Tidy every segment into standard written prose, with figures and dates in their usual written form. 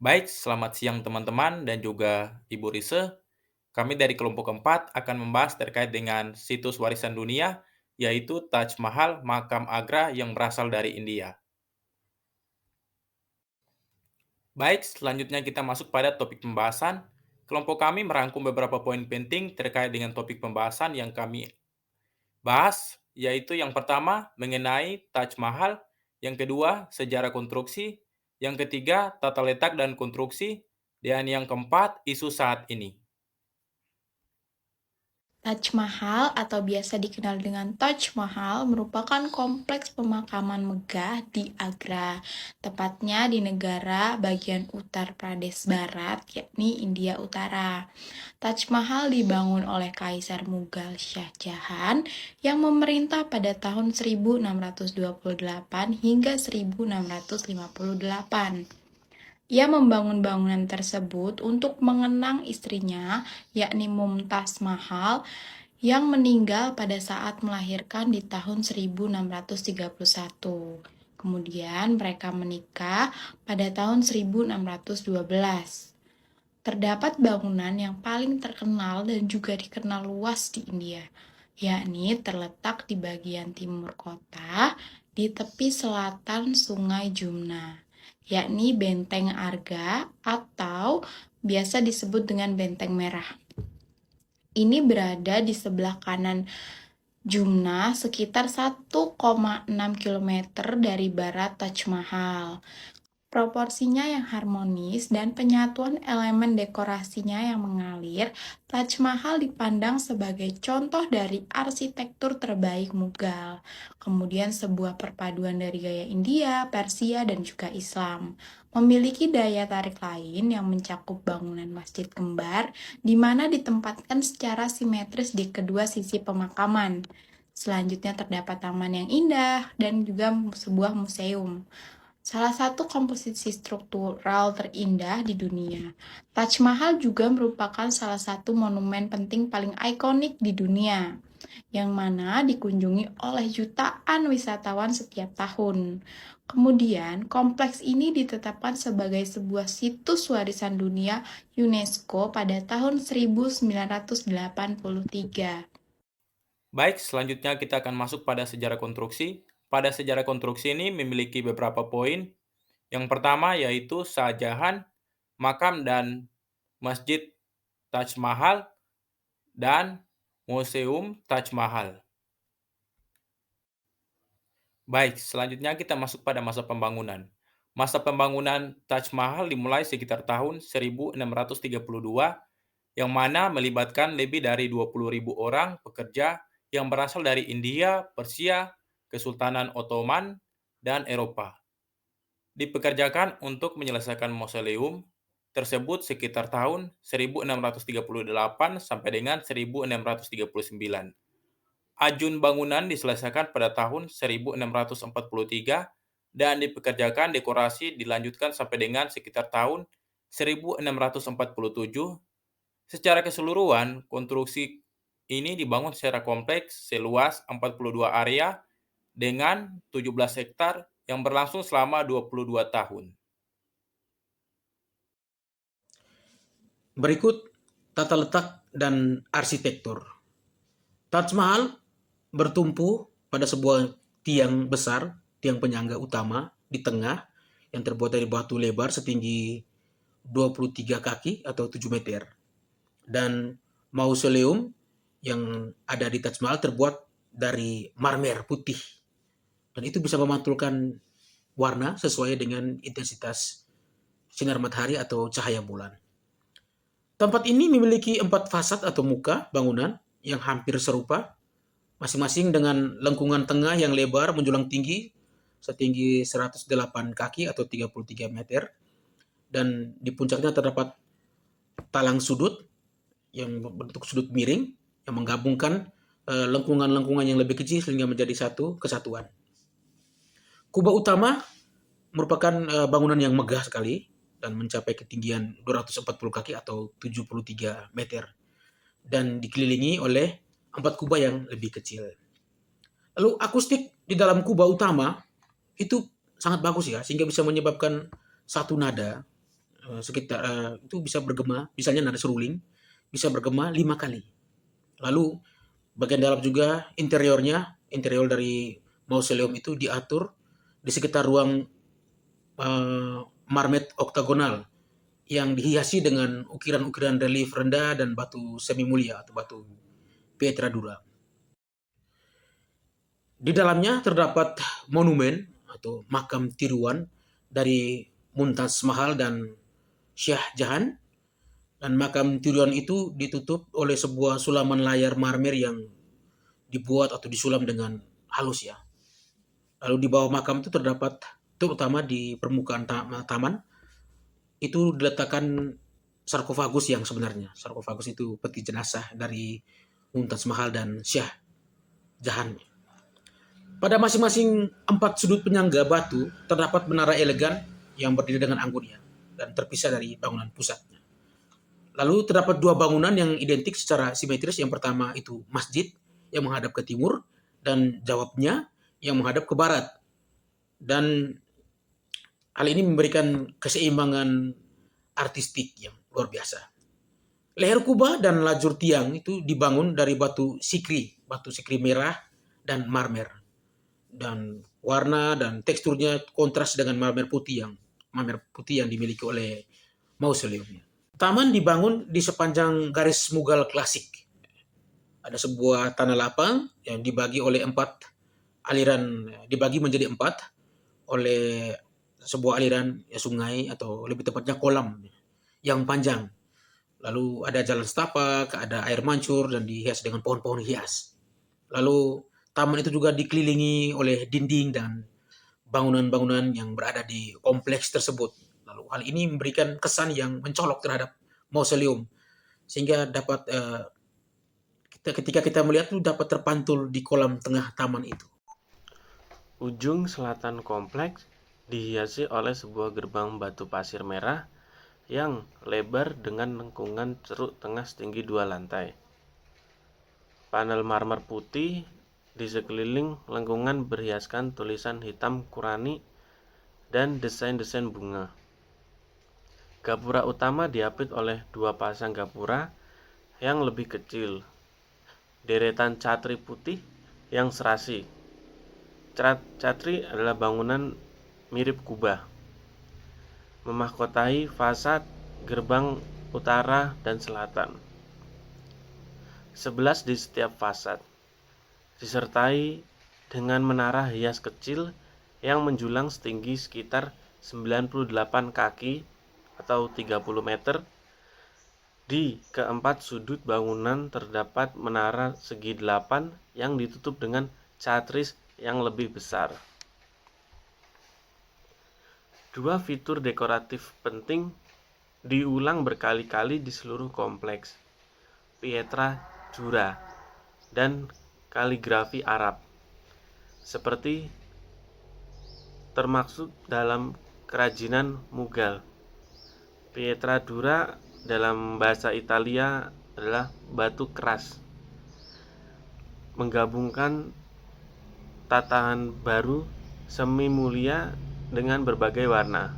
Baik, selamat siang teman-teman dan juga Ibu Rise. Kami dari kelompok keempat akan membahas terkait dengan situs warisan dunia, yaitu Taj Mahal, makam Agra yang berasal dari India. Baik, selanjutnya kita masuk pada topik pembahasan. Kelompok kami merangkum beberapa poin penting terkait dengan topik pembahasan yang kami bahas, yaitu yang pertama mengenai Taj Mahal, yang kedua sejarah konstruksi, yang ketiga tata letak dan konstruksi, dan yang keempat isu saat ini. Taj Mahal atau biasa dikenal dengan Taj Mahal merupakan kompleks pemakaman megah di Agra, tepatnya di negara bagian Uttar Pradesh Barat, yakni India Utara. Taj Mahal dibangun oleh Kaisar Mughal Shah Jahan yang memerintah pada tahun 1628 hingga 1658. Ia membangun bangunan tersebut untuk mengenang istrinya, yakni Mumtaz Mahal, yang meninggal pada saat melahirkan di tahun 1631. Kemudian mereka menikah pada tahun 1612. Terdapat bangunan yang paling terkenal dan juga dikenal luas di India, yakni terletak di bagian timur kota di tepi selatan Sungai Jumna, yakni Benteng Arga atau biasa disebut dengan Benteng Merah. Ini berada di sebelah kanan Jumna sekitar 1,6 km dari barat Taj Mahal. Proporsinya yang harmonis dan penyatuan elemen dekorasinya yang mengalir, Taj Mahal dipandang sebagai contoh dari arsitektur terbaik Mughal. Kemudian sebuah perpaduan dari gaya India, Persia, dan juga Islam. Memiliki daya tarik lain yang mencakup bangunan masjid kembar, di mana ditempatkan secara simetris di kedua sisi pemakaman. Selanjutnya terdapat taman yang indah dan juga sebuah museum. Salah satu komposisi struktural terindah di dunia. Taj Mahal juga merupakan salah satu monumen penting paling ikonik di dunia, yang mana dikunjungi oleh jutaan wisatawan setiap tahun. Kemudian, kompleks ini ditetapkan sebagai sebuah situs warisan dunia UNESCO pada tahun 1983. Baik, selanjutnya kita akan masuk pada sejarah konstruksi. Pada sejarah konstruksi ini memiliki beberapa poin. Yang pertama yaitu Shah Jahan, makam dan Masjid Taj Mahal, dan Museum Taj Mahal. Baik, selanjutnya kita masuk pada masa pembangunan. Masa pembangunan Taj Mahal dimulai sekitar tahun 1632, yang mana melibatkan lebih dari 20.000 orang pekerja yang berasal dari India, Persia, Kesultanan Ottoman, dan Eropa. Dipekerjakan untuk menyelesaikan mausoleum tersebut sekitar tahun 1638 sampai dengan 1639. Ajun bangunan diselesaikan pada tahun 1643 dan dipekerjakan dekorasi dilanjutkan sampai dengan sekitar tahun 1647. Secara keseluruhan, konstruksi ini dibangun secara kompleks seluas 42 area dengan 17 hektar yang berlangsung selama 22 tahun. Berikut tata letak dan arsitektur. Taj Mahal bertumpu pada sebuah tiang besar, tiang penyangga utama di tengah yang terbuat dari batu lebar setinggi 23 kaki atau 7 meter. Dan mausoleum yang ada di Taj Mahal terbuat dari marmer putih. Dan itu bisa memantulkan warna sesuai dengan intensitas sinar matahari atau cahaya bulan. Tempat ini memiliki 4 fasad atau muka bangunan yang hampir serupa, masing-masing dengan lengkungan tengah yang lebar menjulang tinggi setinggi 108 kaki atau 33 meter, dan di puncaknya terdapat talang sudut yang berbentuk sudut miring yang menggabungkan lengkungan-lengkungan yang lebih kecil sehingga menjadi satu kesatuan. Kubah utama merupakan bangunan yang megah sekali dan mencapai ketinggian 240 kaki atau 73 meter dan dikelilingi oleh 4 kubah yang lebih kecil. Lalu akustik di dalam kubah utama itu sangat bagus ya, sehingga bisa menyebabkan satu nada sekitar itu bisa bergema, misalnya nada seruling, bisa bergema 5 kali. Lalu bagian dalam juga interior dari mausoleum itu diatur di sekitar ruang marmet oktagonal yang dihiasi dengan ukiran-ukiran relief rendah dan batu semi mulia atau batu Pietra dura. Di dalamnya terdapat monumen atau makam tiruan dari Mumtaz Mahal dan Shah Jahan, dan makam tiruan itu ditutup oleh sebuah sulaman layar marmer yang dibuat atau disulam dengan halus ya. Lalu di bawah makam itu terdapat, terutama di permukaan taman, itu diletakkan sarkofagus yang sebenarnya. Sarkofagus itu peti jenazah dari Mumtaz Mahal dan Shah Jahan. Pada masing-masing 4 sudut penyangga batu terdapat menara elegan yang berdiri dengan anggunnya dan terpisah dari bangunan pusatnya. Lalu terdapat 2 bangunan yang identik secara simetris. Yang pertama itu masjid yang menghadap ke timur dan jawabnya yang menghadap ke barat. Dan hal ini memberikan keseimbangan artistik yang luar biasa. Leher kubah dan lajur tiang itu dibangun dari batu sikri merah dan marmer. Dan warna dan teksturnya kontras dengan marmer putih yang dimiliki oleh mausoleumnya. Taman dibangun di sepanjang garis Mughal klasik. Ada sebuah tanah lapang yang dibagi menjadi 4 oleh sebuah aliran sungai atau lebih tepatnya kolam yang panjang. Lalu ada jalan setapak, ada air mancur dan dihias dengan pohon-pohon hias. Lalu taman itu juga dikelilingi oleh dinding dan bangunan-bangunan yang berada di kompleks tersebut. Lalu hal ini memberikan kesan yang mencolok terhadap mausoleum, sehingga dapat ketika kita melihat itu dapat terpantul di kolam tengah taman itu. Ujung selatan kompleks dihiasi oleh sebuah gerbang batu pasir merah yang lebar dengan lengkungan ceruk tengah setinggi 2 lantai. Panel marmer putih di sekeliling lengkungan berhiaskan tulisan hitam Qurani dan desain-desain bunga. Gapura utama diapit oleh 2 pasang gapura yang lebih kecil. Deretan catri putih yang serasi. Catri adalah bangunan mirip kubah, memahkotai fasad gerbang utara dan selatan. 11 di setiap fasad, disertai dengan menara hias kecil yang menjulang setinggi sekitar 98 kaki atau 30 meter. Di keempat sudut bangunan terdapat menara segi 8 yang ditutup dengan catris yang lebih besar. 2 fitur dekoratif penting diulang berkali-kali di seluruh kompleks: Pietra dura dan kaligrafi Arab, seperti termaksud dalam kerajinan Mughal. Pietra dura dalam bahasa Italia adalah batu keras, menggabungkan tatahan baru semi mulia dengan berbagai warna,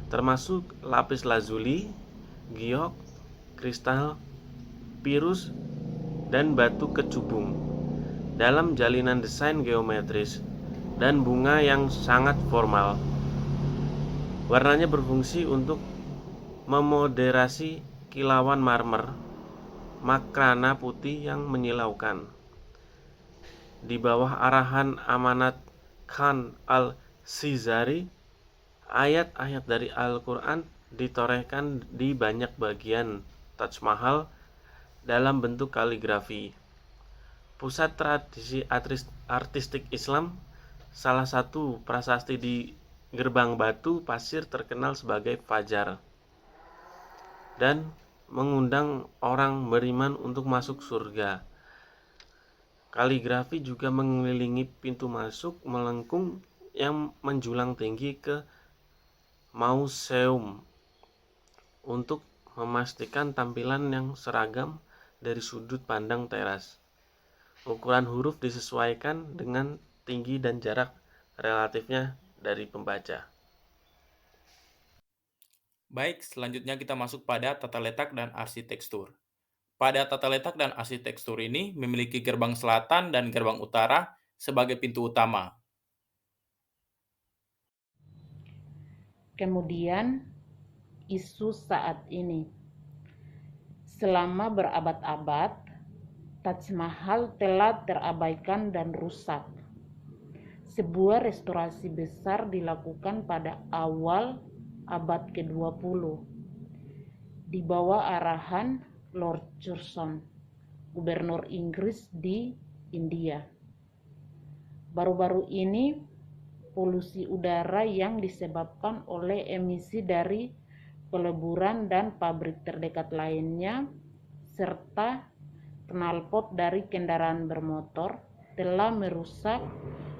termasuk lapis lazuli, giok, kristal, pirus, dan batu kecubung, dalam jalinan desain geometris dan bunga yang sangat formal. Warnanya berfungsi untuk memoderasi kilauan marmer makrana putih yang menyilaukan. Di bawah arahan Amanat Khan al-Sizari, ayat-ayat dari Al-Quran ditorehkan di banyak bagian Taj Mahal dalam bentuk kaligrafi. Pusat tradisi artistik Islam, salah satu prasasti di gerbang batu pasir terkenal sebagai Fajar, dan mengundang orang beriman untuk masuk surga. Kaligrafi juga mengelilingi pintu masuk melengkung yang menjulang tinggi ke mausoleum untuk memastikan tampilan yang seragam dari sudut pandang teras. Ukuran huruf disesuaikan dengan tinggi dan jarak relatifnya dari pembaca. Baik, selanjutnya kita masuk pada tata letak dan arsitektur. Pada tata letak dan arsitektur ini memiliki gerbang selatan dan gerbang utara sebagai pintu utama. Kemudian, isu saat ini. Selama berabad-abad, Taj Mahal telah terabaikan dan rusak. Sebuah restorasi besar dilakukan pada awal abad ke-20 di bawah arahan Lord Curzon, gubernur Inggris di India. Baru-baru ini, polusi udara yang disebabkan oleh emisi dari peleburan dan pabrik terdekat lainnya, serta knalpot dari kendaraan bermotor telah merusak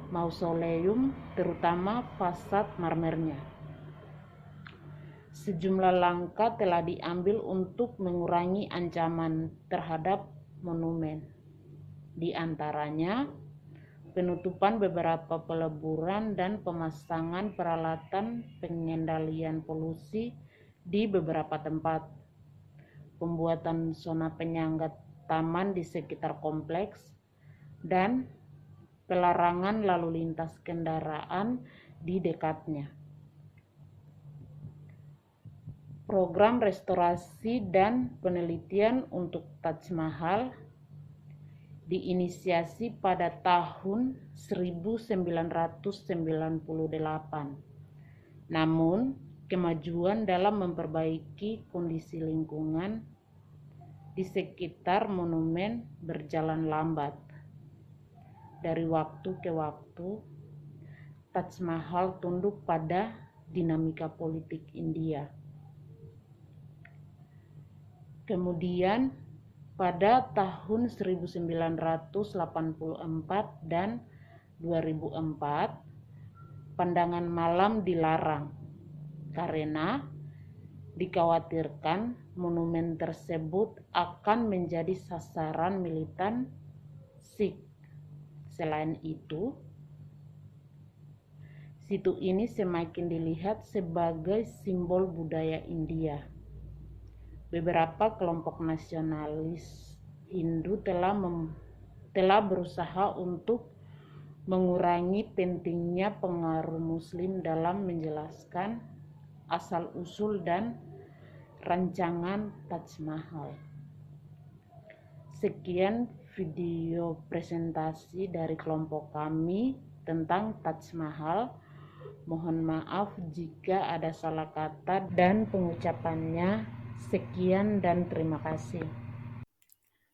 mausoleum, terutama fasad marmernya. Sejumlah langkah telah diambil untuk mengurangi ancaman terhadap monumen. Di antaranya, penutupan beberapa peleburan dan pemasangan peralatan pengendalian polusi di beberapa tempat, pembuatan zona penyangga taman di sekitar kompleks, dan pelarangan lalu lintas kendaraan di dekatnya. Program restorasi dan penelitian untuk Taj Mahal diinisiasi pada tahun 1998. Namun, kemajuan dalam memperbaiki kondisi lingkungan di sekitar monumen berjalan lambat. Dari waktu ke waktu, Taj Mahal tunduk pada dinamika politik India. Kemudian, pada tahun 1984 dan 2004, pandangan malam dilarang karena dikhawatirkan monumen tersebut akan menjadi sasaran militan Sikh. Selain itu, situ ini semakin dilihat sebagai simbol budaya India. Beberapa kelompok nasionalis Hindu telah berusaha untuk mengurangi pentingnya pengaruh Muslim dalam menjelaskan asal-usul dan rancangan Taj Mahal. Sekian video presentasi dari kelompok kami tentang Taj Mahal. Mohon maaf jika ada salah kata dan pengucapannya. Sekian dan terima kasih.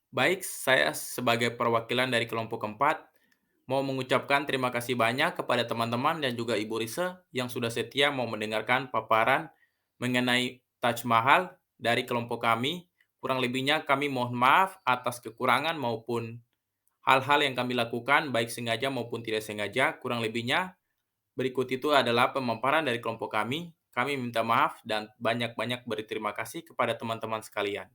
Baik, saya sebagai perwakilan dari kelompok keempat mau mengucapkan terima kasih banyak kepada teman-teman dan juga Ibu Risa yang sudah setia mau mendengarkan paparan mengenai Taj Mahal dari kelompok kami. Kurang lebihnya kami mohon maaf atas kekurangan maupun hal-hal yang kami lakukan baik sengaja maupun tidak sengaja. Kurang lebihnya berikut itu adalah pemaparan dari kelompok kami. Kami minta maaf dan banyak-banyak berterima kasih kepada teman-teman sekalian.